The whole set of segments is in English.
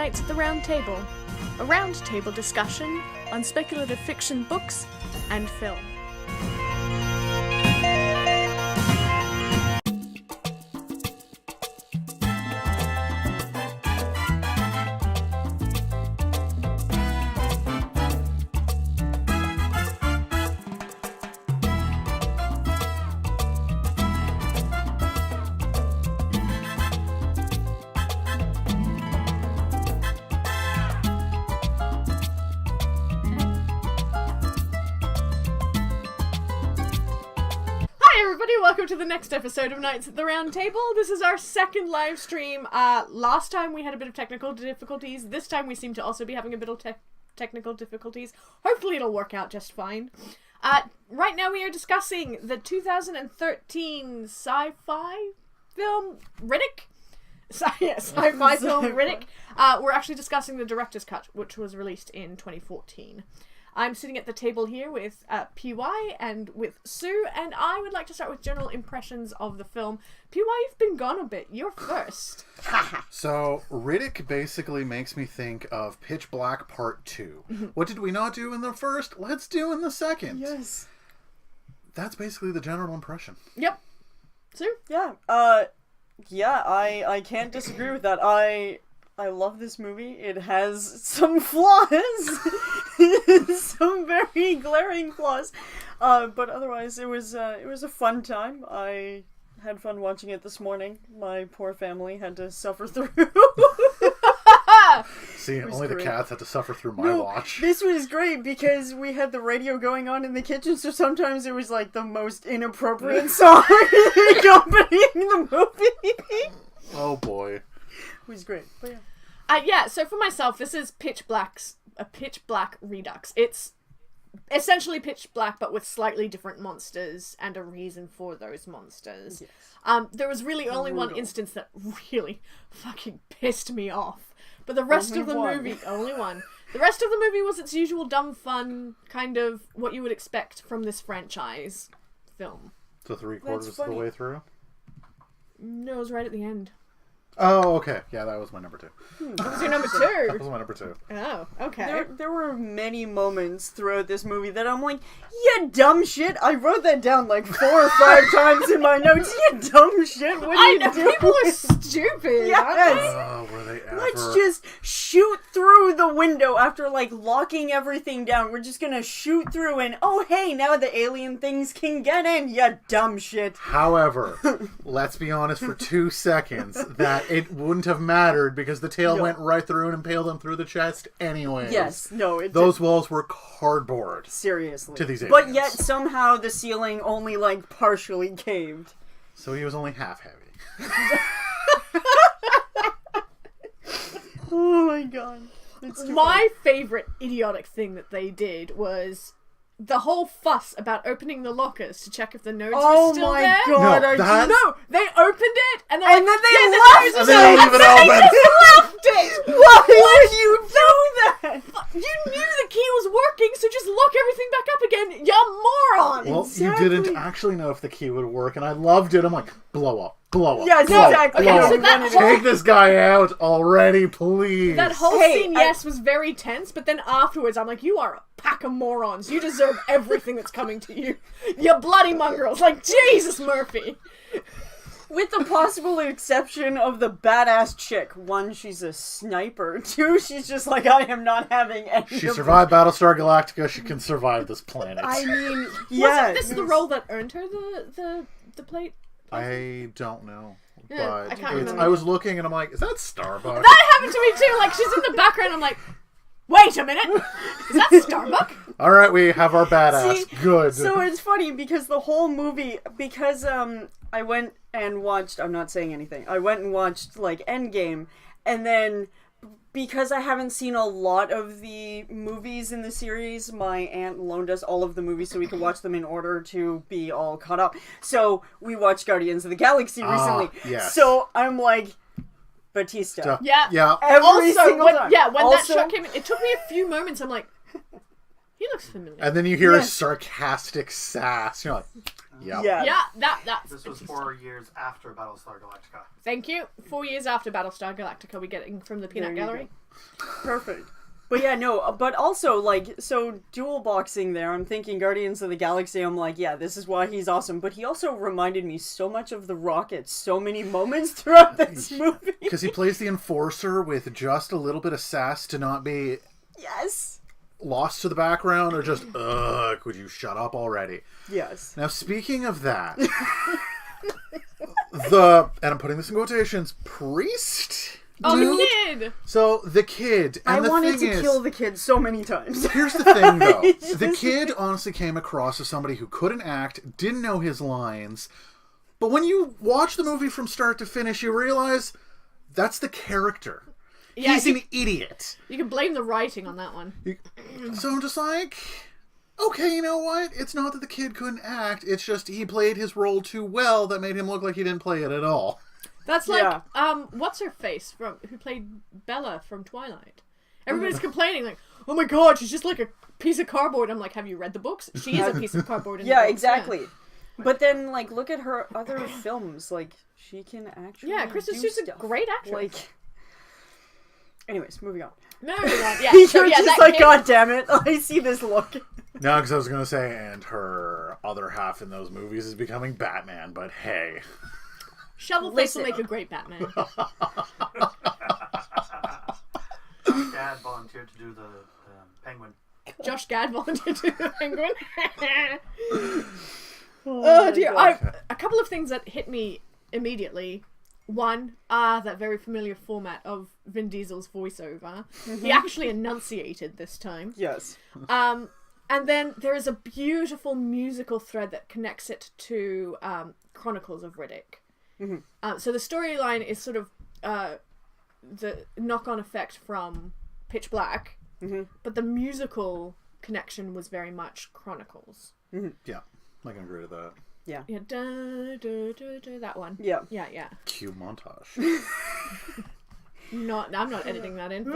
Knights at the Round Table, a round-table discussion on speculative fiction books and film. Welcome to the next episode of Knights at the Round Table. This is our second live stream. Last time we had a bit of technical difficulties. This time we seem to also be having a bit of technical difficulties. Hopefully it'll work out just fine. Right now we are discussing the 2013 sci-fi film Riddick. Sci-fi film Riddick. We're actually discussing the director's cut, which was released in 2014. I'm sitting at the table here with PY and with Sue, and I would like to start with general impressions of the film. PY, you've been gone a bit. You're first. So, Riddick basically makes me think of Pitch Black Part 2. What did we not do in the first? Let's do in the second. Yes. That's basically the general impression. Yep. Sue? Yeah. I can't disagree with that. I love this movie. It has some flaws. Some very glaring flaws. But otherwise it was a fun time. I had fun watching it this morning. My poor family had to suffer through. See, only great. The cats had to suffer through my watch. This was great because we had the radio going on in the kitchen, so sometimes it was like the most inappropriate song accompanying the movie. Oh boy. It was great, but yeah. Yeah, so for myself, this is Pitch Black Redux. It's essentially Pitch Black, but with slightly different monsters and a reason for those monsters. Yes. There was really only one instance that really fucking pissed me off. But the rest of the movie... Only one. The rest of the movie was its usual dumb fun, kind of what you would expect from this franchise film. So 3/4 of the way through? No, it was right at the end. Oh, okay. Yeah, that was my number 2. That was your number 2? That was my number 2. Oh, okay. There were many moments throughout this movie that I'm like, you dumb shit. I wrote that down like 4 or 5 times in my notes. You dumb shit. What are you doing? People are stupid. Yes. Oh, were they ever? Let's just shoot through the window after like locking everything down. We're just gonna shoot through and oh hey, now the alien things can get in. You dumb shit. However, let's be honest for 2 seconds that it wouldn't have mattered because the tail went right through and impaled them through the chest anyways. Yes, no, those walls were cardboard. Seriously. To these aliens. But yet somehow the ceiling only like partially caved. So he was only half heavy. Oh my god. My favorite idiotic thing that they did was the whole fuss about opening the lockers to check if the nodes were still there. Oh my god, No, they opened it and then then they left and they don't leave it open. They just left it. Why would you do that? You knew the key was working, so just lock everything back up again, you moron! Well, Exactly. you didn't actually know if the key would work, and I loved it. I'm like, blow up. Yes, blow exactly. Up, Okay, so that whole- Take this guy out already, please. That whole Hey, scene, was very tense, but then afterwards I'm like, you are a pack of morons. You deserve everything that's coming to you. You bloody mongrels. Like, Jesus, Murphy. With the possible exception of the badass chick. 1, she's a sniper. 2, she's just like, I am not having any She of survived Battlestar Galactica. She can survive this planet. I mean, yes. Wasn't this the role that earned her the plate? I don't know. Yeah, But I can't remember. I was looking and I'm like, is that Starbucks? That happened to me too. Like, she's in the background. I'm like, wait a minute. Is that Starbuck? All right, we have our badass. See, Good. So it's funny because the whole movie, because I went and watched, I'm not saying anything, I went and watched like Endgame, and then because I haven't seen a lot of the movies in the series, my aunt loaned us all of the movies so we could watch them in order to be all caught up. So we watched Guardians of the Galaxy recently. Yes. So I'm like, Batista. Yeah. Every single time. When that shot came in, it took me a few moments. I'm like, he looks familiar. And then you hear a sarcastic sass. You're like, Yep. Yeah. That's This was 4 years after Battlestar Galactica. Thank you. 4 years after Battlestar Galactica, we getting from the peanut There you gallery. Perfect. But yeah, no, but also, like, so dual boxing there, I'm thinking Guardians of the Galaxy, I'm like, yeah, this is why he's awesome. But he also reminded me so much of The Rock at so many moments throughout this movie. Because he plays the enforcer with just a little bit of sass to not be Yes. lost to the background or just, ugh, could you shut up already? Yes. Now, speaking of that, and I'm putting this in quotations, priest? Oh, Dude? the kid! So, the kid, and I the wanted thing to is, kill the kid so many times. here's the thing, though. The kid honestly came across as somebody who couldn't act, didn't know his lines, but when you watch the movie from start to finish, you realize that's the character. Yeah, He's an idiot. You can blame the writing on that one. So I'm just like, okay, you know what? It's not that the kid couldn't act, it's just he played his role too well that made him look like he didn't play it at all. That's like, Yeah. what's her face who played Bella from Twilight? Everybody's complaining like, oh my god, she's just like a piece of cardboard. I'm like, have you read the books? She is a piece of cardboard in the Yeah, books. exactly. But then, like, look at her other films. Like, she can actually Yeah, Kristen do Stewart's a stuff. great actress. Like, anyways, moving on. No, yeah. You're So, yeah, just that like, kid- God damn it! I see this look. No, because I was going to say, and her other half in those movies is becoming Batman, but hey. Shovelface will Listen. make a great Batman. Dad volunteered to do the Penguin. Josh Gad volunteered to do the Penguin. Oh dear. A couple of things that hit me immediately. One, that very familiar format of Vin Diesel's voiceover. He actually enunciated this time. Yes. And then there is a beautiful musical thread that connects it to Chronicles of Riddick. So the storyline is sort of the knock-on effect from Pitch Black, but the musical connection was very much Chronicles. Yeah, I can agree with that. Yeah. Yeah, that one. Yeah. Yeah. Cue montage. I'm not editing that in.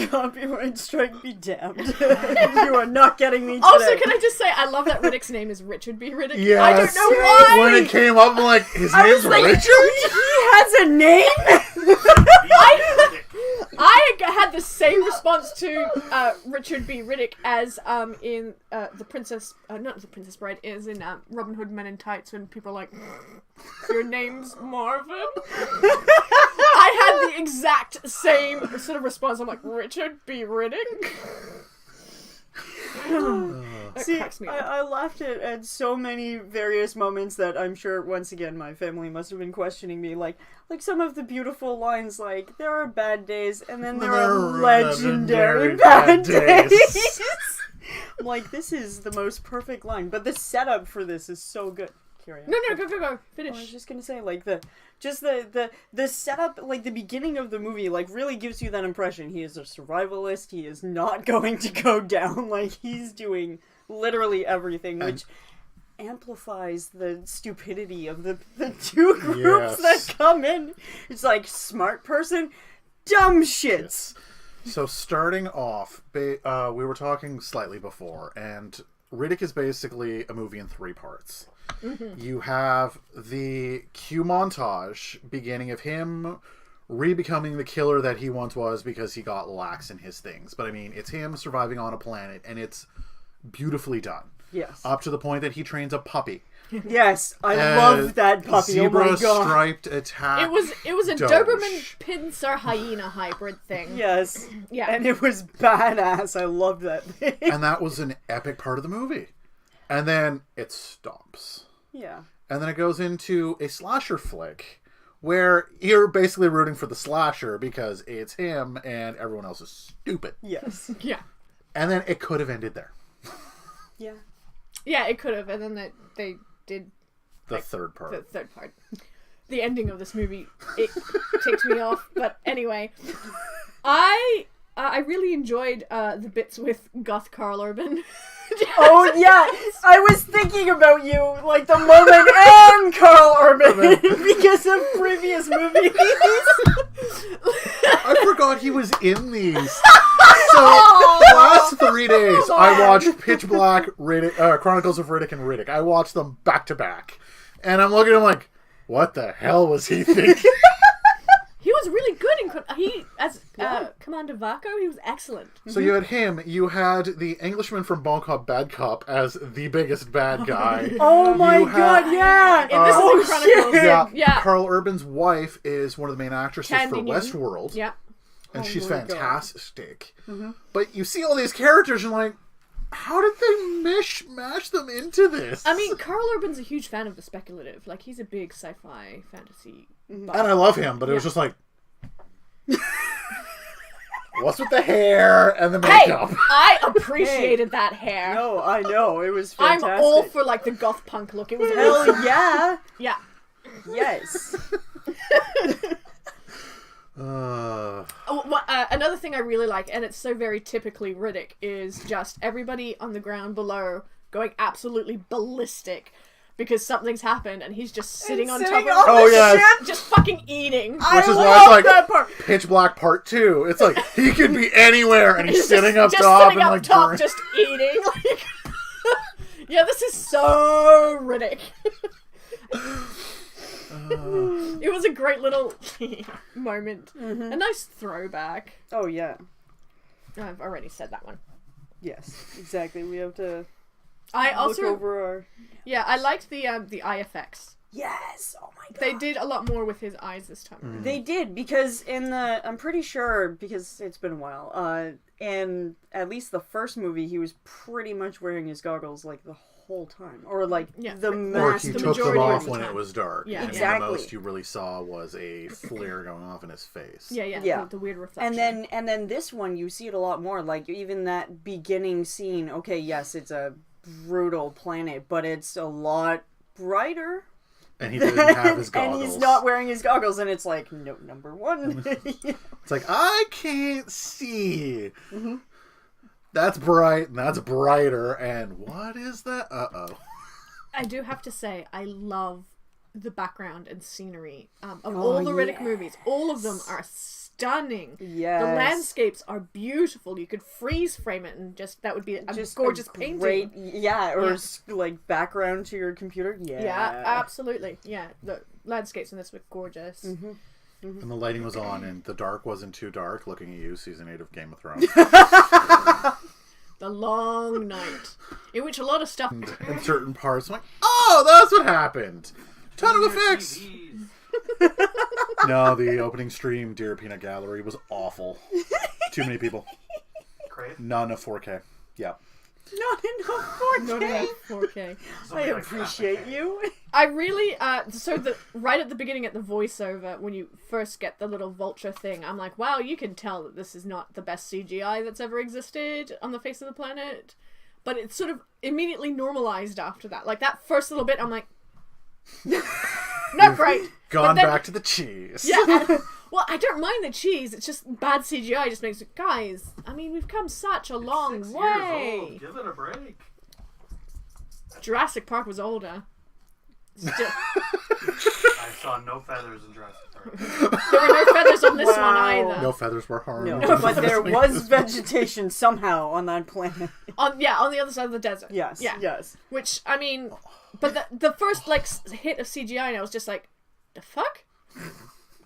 Copyright strike be damned. You are not getting me today. Also, can I just say, I love that Riddick's name is Richard B. Riddick. Yes. I don't know why! When it came up, I'm like, his I name's was like, Richard? he has a name? I had the same response to Richard B. Riddick as in the Princess, not the Princess Bride, is in Robin Hood Men in Tights when people are like, your name's Marvin? I had the exact same sort of response. I'm like, Richard B. Riddick? That See, cracks me up. I laughed at so many various moments that I'm sure, once again, my family must have been questioning me. Like some of the beautiful lines, like, there are bad days, and then there are legendary bad days. I'm like, this is the most perfect line. But the setup for this is so good. Carry on. No, go. Finish. I was just gonna say, like, the setup, like, the beginning of the movie, like, really gives you that impression. He is a survivalist. He is not going to go down. Like, he's doing literally everything, which amplifies the stupidity of the two groups that come in. It's like, smart person, dumb shits. So starting off, we were talking slightly before, and Riddick is basically a movie in 3 parts. You have the Q montage beginning of him re-becoming the killer that he once was because he got lax in his things. But I mean, it's him surviving on a planet, and it's beautifully done. Yes. Up to the point that he trains a puppy. Yes, I love that puppy. Zebra Oh my god. striped attack. It was a Doge. Doberman Pinscher hyena hybrid thing. Yes. Yeah. And it was badass. I loved that thing. And that was an epic part of the movie. And then it stops. Yeah. And then it goes into a slasher flick where you're basically rooting for the slasher because it's him and everyone else is stupid. Yes. Yeah. And then it could have ended there. Yeah. Yeah, it could have, and then they did The third part. the third part. The ending of this movie, it takes me off. But anyway, I really enjoyed the bits with Goth Carl Urban. Oh yeah, I was thinking about you like the moment and Carl Urban because of previous movies. I forgot he was in these. So the last 3 3 days, I watched Pitch Black, Chronicles of Riddick and Riddick. I watched them back to back. And I'm looking at him like, what the hell was he thinking? He was really good as Commander Varco. He was excellent. So you had him. You had the Englishman from Bon Cop, Bad Cop as the biggest bad guy. Oh my god, yeah! And this is in Chronicles. Yeah. Carl Urban's wife is one of the main actresses Candy for Newton. Westworld. Yeah. And she's my God. fantastic. But you see all these characters and like, how did they mash them into this? I mean, Carl Urban's a huge fan of the speculative. Like, he's a big sci-fi fantasy buff. And I love him, but it was just like, what's with the hair and the makeup? Hey, I appreciated that hair. No, I know, it was fantastic. I'm all for, like, the goth punk look. It was Hell yeah! Yeah. Yes. Another thing I really like, and it's so very typically Riddick, is just everybody on the ground below going absolutely ballistic because something's happened and he's just sitting on top of yes. just fucking eating. Which is why it's like Pitch Black Part 2. It's like, he could be anywhere and he's sitting up just top sitting and up like top, just eating. Like, yeah, this is so Riddick. It was a great little moment. A nice throwback. Oh yeah. I've already said that one. Yes, exactly. We have to I also look over our... Yeah, I liked the eye effects. Yes! Oh my god. They did a lot more with his eyes this time. They did, because in the... I'm pretty sure, because it's been a while, in at least the first movie, he was pretty much wearing his goggles, like, the whole time. Or, like, the Or he the took them majority of off the when time. it was dark. Yeah, and exactly. the most you really saw was a flare going off in his face. Yeah. The weird reflection. And then this one, you see it a lot more, like, even that beginning scene, okay, yes, it's a brutal planet, but it's a lot brighter. And he didn't have his goggles. And he's not wearing his goggles, and it's like, note number one. It's like, I can't see. That's bright, and that's brighter, and what is that? Uh-oh. I do have to say, I love the background and scenery of all the Riddick movies. All of them are stunning. Yes. The landscapes are beautiful. You could freeze frame it and that would be a Just gorgeous a painting. great, like background to your computer. Yeah, absolutely. Yeah, the landscapes in this were gorgeous. And the lighting was on, and the dark wasn't too dark. Looking at you, season 8 of Game of Thrones. The long night, in which a lot of stuff. In certain parts, I'm like, oh, that's what happened. Ton of effects. No, the opening stream, Dear Peanut Gallery, was awful. Too many people. Crave? Not enough 4K. Yeah. Not enough 4K. Not enough 4K. I appreciate you. I really, right at the beginning at the voiceover, when you first get the little vulture thing, I'm like, wow, you can tell that this is not the best CGI that's ever existed on the face of the planet. But it's sort of immediately normalized after that. Like, that first little bit, I'm like, not great. Gone back to the cheese. Yeah. Well, I don't mind the cheese. It's just bad CGI just makes it... Guys, I mean, we've come such a long 6 way. years old. Give it a break. Jurassic Park was older. Still, I saw no feathers in Jurassic Park. there were no feathers on this one either. No feathers were harmed. No, but there was vegetation somehow on that planet. On the other side of the desert. Yes. Yeah. Yes. Which, I mean... But the first, like, hit of CGI, and I was just like, the fuck?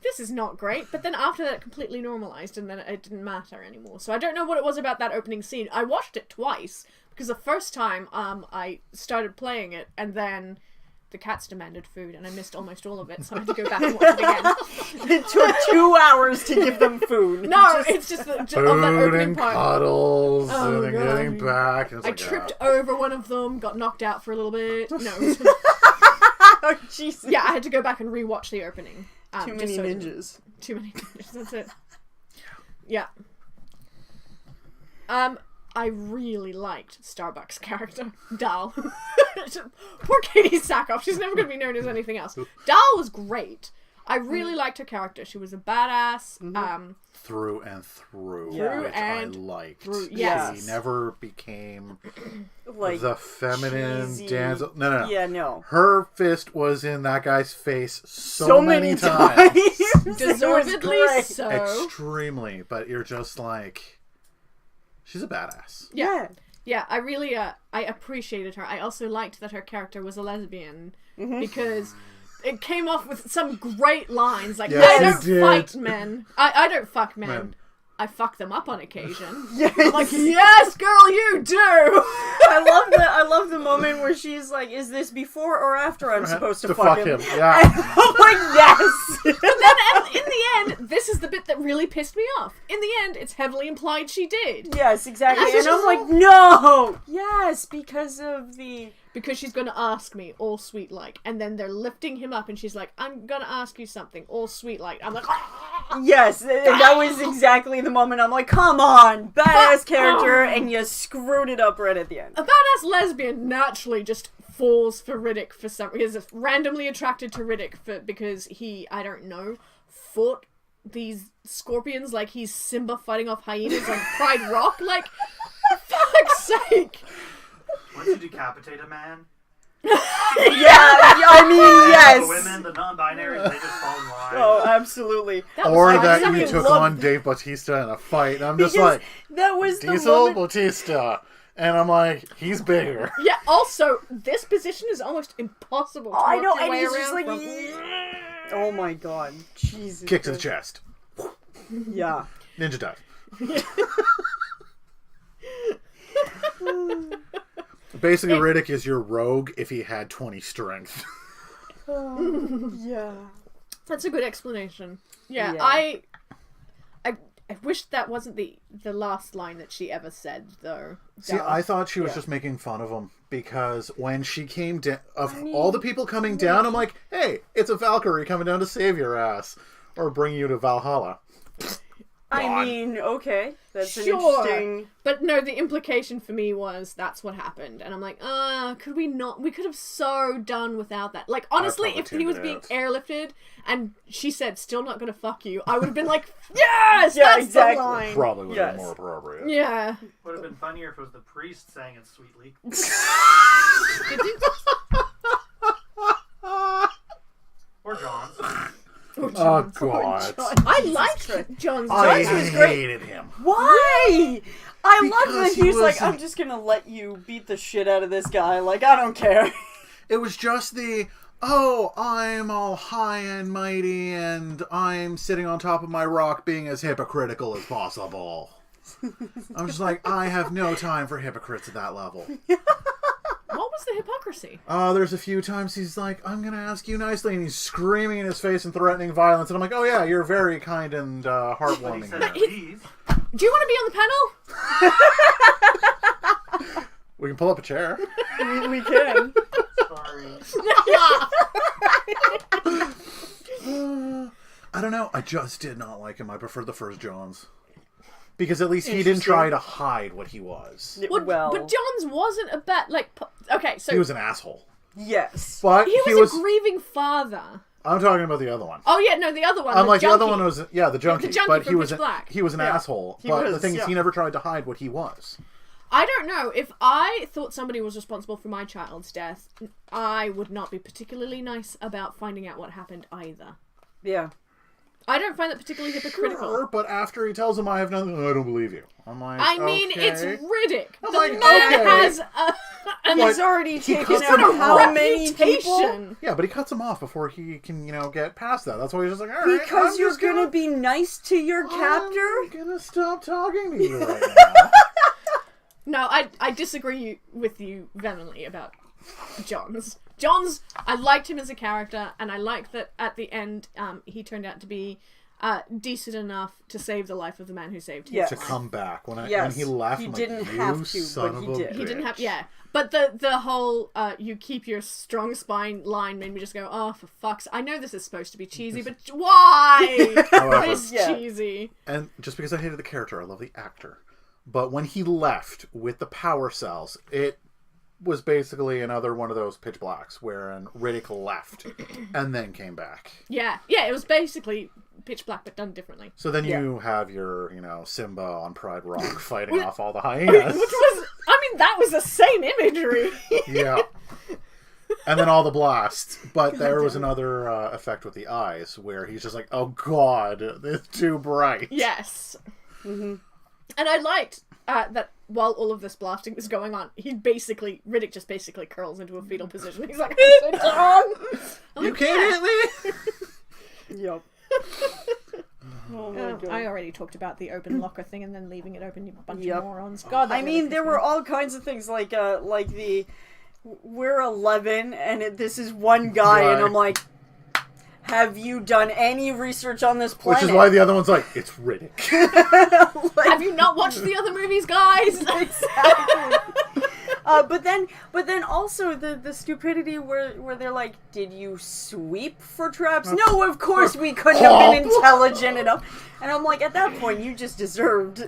This is not great. But then after that, it completely normalized, and then it didn't matter anymore. So I don't know what it was about that opening scene. I watched it twice, because the first time I started playing it, and then the cats demanded food, and I missed almost all of it, so I had to go back and watch it again. It took 2 hours to give them food. No, it's just of that Food opening and part. cuddles, Oh, and then God. getting back. And it's I like, tripped over one of them, got knocked out for a little bit. No, it was Oh, Jesus. yeah, I had to go back and rewatch the opening. Too just many so ninjas. Too many ninjas, that's it. Yeah. I really liked Starbucks' character, Dal. Poor Katie Sackhoff, she's never going to be known as anything else. Dal was great. I really liked her character. She was a badass. through and through, Yeah. which I liked. Yes. She never became Like, the feminine cheesy. damsel. No. Yeah, no. Her fist was in that guy's face so many times. Deservedly great. so. Extremely, but you're just like, She's a badass. Yeah. Yeah, I really, I appreciated her. I also liked that her character was a lesbian, because it came off with some great lines, like, Yes, I it don't did. fight men. I don't fuck men. Men. I fuck them up on occasion. Yes. I'm like, yes, girl, you do! I love the moment where she's like, is this before or after I'm supposed to fuck him? Yeah. I'm like, yes! But then, in the end, this is the bit that really pissed me off. In the end, it's heavily implied she did. Yes, exactly. And And I'm like, no! Yes, because of the... Because she's gonna ask me, all sweet like. And then they're lifting him up, and she's like, I'm gonna ask you something, all sweet like. I'm like, Yes, and that was exactly the moment I'm like, come on, badass character, and you screwed it up right at the end. a badass lesbian naturally just falls for Riddick for some reason. Is randomly attracted to Riddick because he, I don't know, fought these scorpions like he's Simba fighting off hyenas on Pride Rock. Like, for fuck's sake. Once you decapitate a man, I mean, the yes. women, the non-binaries, they just fall in line. Oh, absolutely. That Or was that fucking you took love- on Dave Bautista in a fight. And I'm just Because like, that was the Diesel moment... Bautista. And I'm like, he's bigger. Yeah, also, this position is almost impossible to Oh, I work know, your and way he's around just like... from. Oh my god. Jesus. Kick to the Christ. chest. Yeah. Ninja dive. Basically, Riddick is your rogue if he had 20 strength. Yeah. That's a good explanation. Yeah, Yeah. I wish that wasn't the last line that she ever said, though. See, I thought she was Yeah. just making fun of him because when she came down, all the people coming down, I'm like, hey, it's a Valkyrie coming down to save your ass or bring you to Valhalla. I mean, okay. That's an Sure. interesting... But no, the implication for me was that's what happened. And I'm like, could we not? We could have so done without that. Like, honestly, probably if he was tuned it being out. airlifted and she said, still not gonna fuck you, I would have been like, yes, Yeah, that's exactly. the line. Probably would have been Yes. more appropriate. Yeah. Would have been funnier if it was the priest saying it sweetly. Or John's. Oh, God. I liked John's. I John's was great. hated him. Why? I love Because that he he's like, wasn't- I'm just gonna let you beat the shit out of this guy. Like, I don't care. It was just the, oh, I'm all high and mighty and I'm sitting on top of my rock being as hypocritical as possible. I'm just like, I have no time for hypocrites at that level. What was the hypocrisy? There's a few times he's like, I'm gonna ask you nicely, and he's screaming in his face and threatening violence, and I'm like, oh yeah, you're very kind and But he heartwarming said here. please. Do you want to be on the panel? We can pull up a chair. We can. Sorry. I don't know, I just did not like him. I prefer the first Johns. Because at least he didn't Interesting. try to hide what he was. Well, But John's wasn't a bad, like, okay, so He was an asshole. yes. But he was a grieving father. I'm talking about the other one. Oh yeah, no, the other one. I'm like, the other junkie. one was, yeah, the junkie. junkie but from he was, Pitch Black. he was an asshole. He But the was, thing is, yeah. he never tried to hide what he was. I don't know. If I thought somebody was responsible for my child's death, I would not be particularly nice about finding out what happened either. Yeah. I don't find that particularly hypocritical. Sure, but after he tells him I have nothing, I don't believe you. I'm like, I mean, okay. it's Riddick. I'm The like, man okay. has And What? he's already He taken cuts out him how off. many people? reputation. Yeah, but he cuts him off before he can, get past that. That's why he's just like, all right, Because I'm you're just gonna be nice to your captor? I'm gonna stop talking to you right now. No, I disagree with you vehemently about Johns. Johns, I liked him as a character, and I like that at the end, he turned out to be decent enough to save the life of the man who saved his Yes. To life. come back when Yes. he left, He I'm didn't like, have you to, son but he of a did. He didn't have, bitch. yeah. But the whole you keep your strong spine line made me just go, oh, for fuck's. I know this is supposed to be cheesy, but why? However, It's Yeah. cheesy. and just because I hated the character, I love the actor. But when he left with the power cells, it was basically another one of those Pitch Blacks wherein Riddick left and then came back. Yeah, it was basically Pitch Black, but done differently. So then Yeah. you have your, Simba on Pride Rock fighting Which- off all the Which hyenas. was, I mean, that was the same imagery. Yeah. And then all the blasts. But there was another effect with the eyes where he's just like, oh god, it's too bright. Yes. And I liked that while all of this blasting was going on, Riddick just basically curls into a fetal position. He's like, I'm so done. You can't hit me! Yep. Oh my god. I already talked about the open locker thing and then leaving it open, you bunch Yep. of morons. God, that I really mean, pissed there me were off. all kinds of things like we're 11 and this is one guy, and I'm like, have you done any research on this planet? Which is why the other one's like, it's Riddick. Have you not watched the other movies, guys? Exactly. But then also the stupidity where they're like, did you sweep for traps? No, of course we couldn't have been intelligent enough. And I'm like, at that point, you just deserved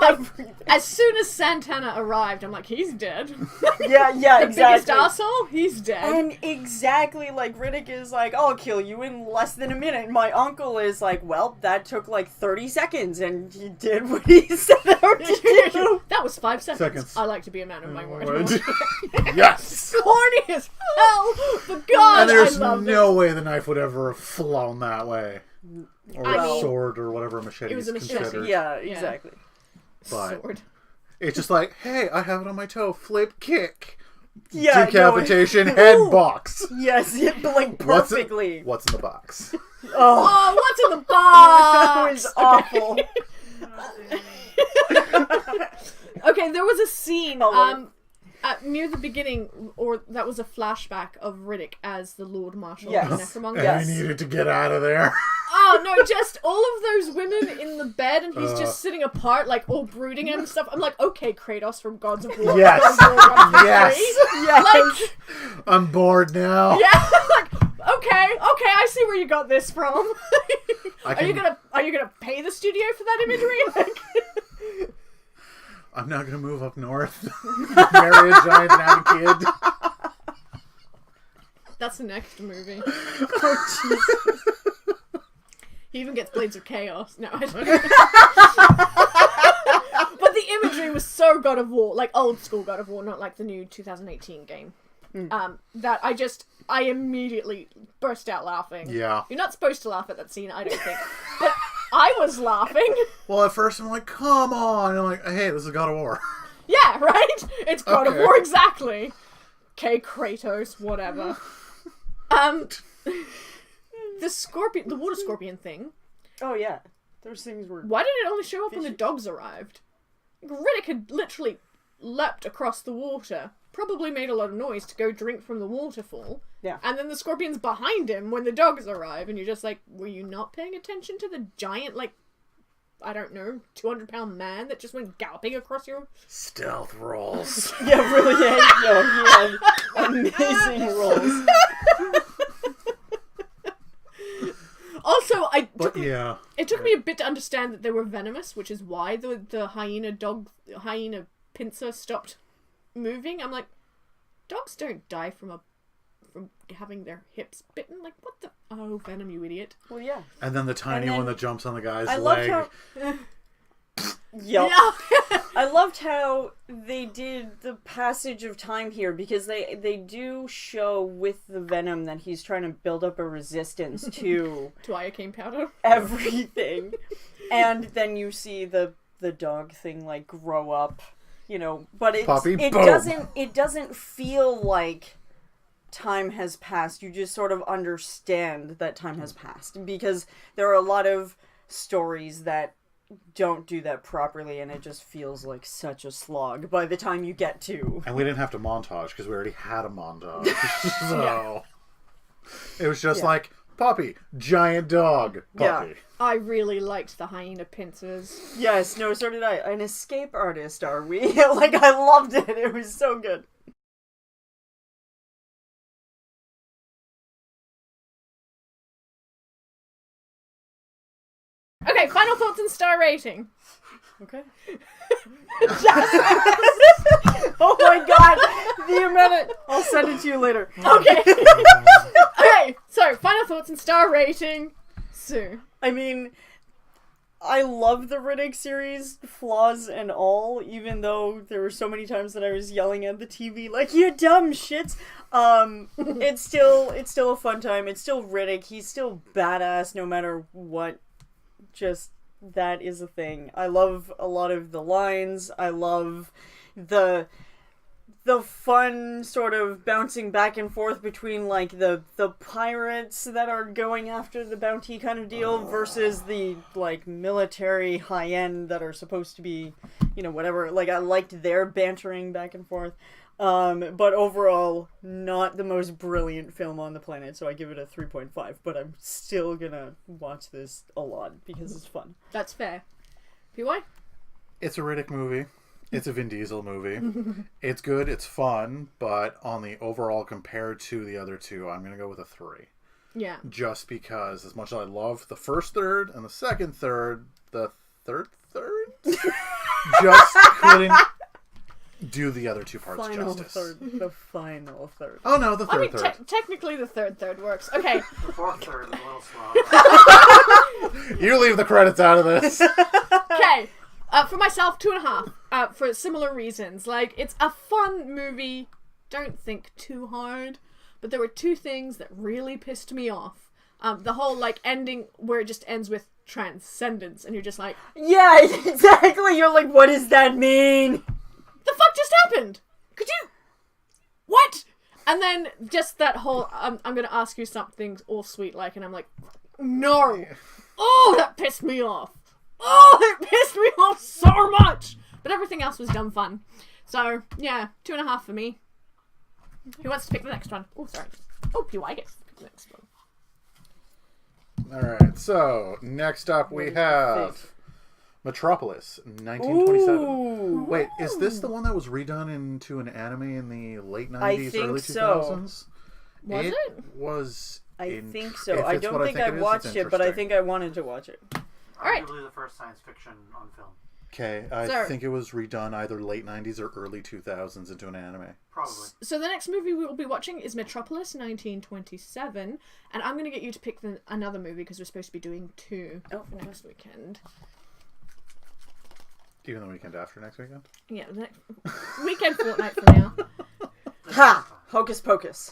everything. As soon as Santana arrived, I'm like, he's dead. Yeah, The biggest exactly. asshole, he's dead. And exactly, like, Riddick is like, I'll kill you in less than a minute. My uncle is like, well, that took like 30 seconds, and he did what he set out to do. That was 5 seconds. Seconds. I like to be a man of my word. Yes! Corny as hell, but God, And there's I love no way the knife would ever have flown that way. Or I a mean, sword or whatever machete it was is a machete. considered. Yeah, exactly. But sword. it's just like, hey, I have it on my toe. Flip, kick. Yeah, Decapitation, head box. Yes, but like perfectly. What's in the box? Oh, Oh, what's in the that box? was awful. Okay, there was a scene Oh. near the beginning, or that was a flashback of Riddick as the Lord Marshal Yes. of Necromonger. And Yes. I needed to get out of there. Oh no, just all of those women in the bed, and he's just sitting apart, like all brooding and stuff. I'm like, okay, Kratos from Gods of War. Yes. Gods of War, Gods of Yes. War. Yes. Like, I'm bored now. yeah, like, okay, I see where you got this from. I Are you gonna pay the studio for that imagery? Like, I'm not gonna move up north, marry a giant and have a kid. that's the next movie. Oh, Jesus. He even gets Blades of Chaos. No, I don't. But the imagery was so God of War, like old school God of War, not like the new 2018 game. That I immediately burst out laughing. Yeah. You're not supposed to laugh at that scene, I don't think. But I was laughing. Well, at first I'm like, come on. And I'm like, hey, this is God of War. Yeah, right? It's God of Okay. War, exactly. Okay, Kratos, whatever. The water scorpion thing. Oh, yeah. Those things were... Why did it only show up when the dogs arrived? Riddick had literally leapt across the water, probably made a lot of noise to go drink from the waterfall. Yeah. And then the scorpion's behind him when the dogs arrive, and you're just like, were you not paying attention to the giant, like, I don't know, 200-pound man that just went galloping across your... Stealth rolls. Yeah, really, yeah, he had amazing roles. Also, it took me a bit to understand that they were venomous, which is why the hyena pincer stopped moving. I'm like, dogs don't die from having their hips bitten. Like, what the? Oh, venom, you idiot! Well, yeah. And then the tiny And then- one that jumps on the guy's I loved leg. how... Yep. Yeah. I loved how they did the passage of time here, because they do show with the venom that he's trying to build up a resistance to To iocane powder. everything. And then you see the dog thing like grow up, you know, but Puppy, it boom. doesn't feel like time has passed. You just sort of understand that time has passed, because there are a lot of stories that don't do that properly, and it just feels like such a slog by the time you get to... And we didn't have to montage because we already had a montage. So it was just like, puppy, giant dog, puppy. Yeah. I really liked the hyena pincers. Yes, no, so did I. An escape artist, are we? Like, I loved it. It was so good. Okay, final thoughts and star rating. Okay. Oh my god! The amount I'll send it to you later. Okay. Okay, so final thoughts and star rating. Sue. I mean, I love the Riddick series, flaws and all, even though there were so many times that I was yelling at the TV like, you dumb shits. It's still a fun time. It's still Riddick. He's still badass no matter what. Just that is a thing. I love a lot of the lines. I love the fun sort of bouncing back and forth between like the pirates that are going after the bounty kind of deal versus the like military high end that are supposed to be, you know, whatever. Like I liked their bantering back and forth. But overall, not the most brilliant film on the planet, so I give it a 3.5, but I'm still gonna watch this a lot because it's fun. That's fair. PY? It's a Riddick movie. It's a Vin Diesel movie. It's good, it's fun, but on the overall compared to the other two, I'm gonna go with a 3. Yeah. Just because, as much as I love the first third and the second third, the third just couldn't do the other two parts justice. The final third. Oh no, the third third. Technically the third works. Okay. The fourth third is a little slow. You leave the credits out of this. Okay. For myself, 2.5. For similar reasons. Like, it's a fun movie. Don't think too hard. But there were two things that really pissed me off. The whole, like, ending where it just ends with transcendence. And you're just like... Yeah, exactly. You're like, what does that mean? The fuck just happened? Could you... What? And then just that whole... I'm gonna ask you something all sweet like, and I'm like, no! Oh, that pissed me off! Oh, it pissed me off so much! But everything else was dumb fun. So, yeah, 2.5 for me. Who wants to pick the next one? Oh, sorry. Oh, PY gets to pick the next one. Alright, so, next up we have... Metropolis, 1927. Ooh. Wait, is this the one that was redone into an anime in the late 90s, I think early 2000s? so. Was it? Was. I think so. I don't think I watched it, but I think I wanted to watch it. Alright. Arguably the first science fiction on film. Okay, I think it was redone either late 90s or early 2000s into an anime. Probably. So the next movie we will be watching is Metropolis, 1927. And I'm going to get you to pick another movie because we're supposed to be doing 2 for next weekend. Even the weekend after next weekend? Yeah, the next weekend fortnight from now. Ha! Hocus Pocus.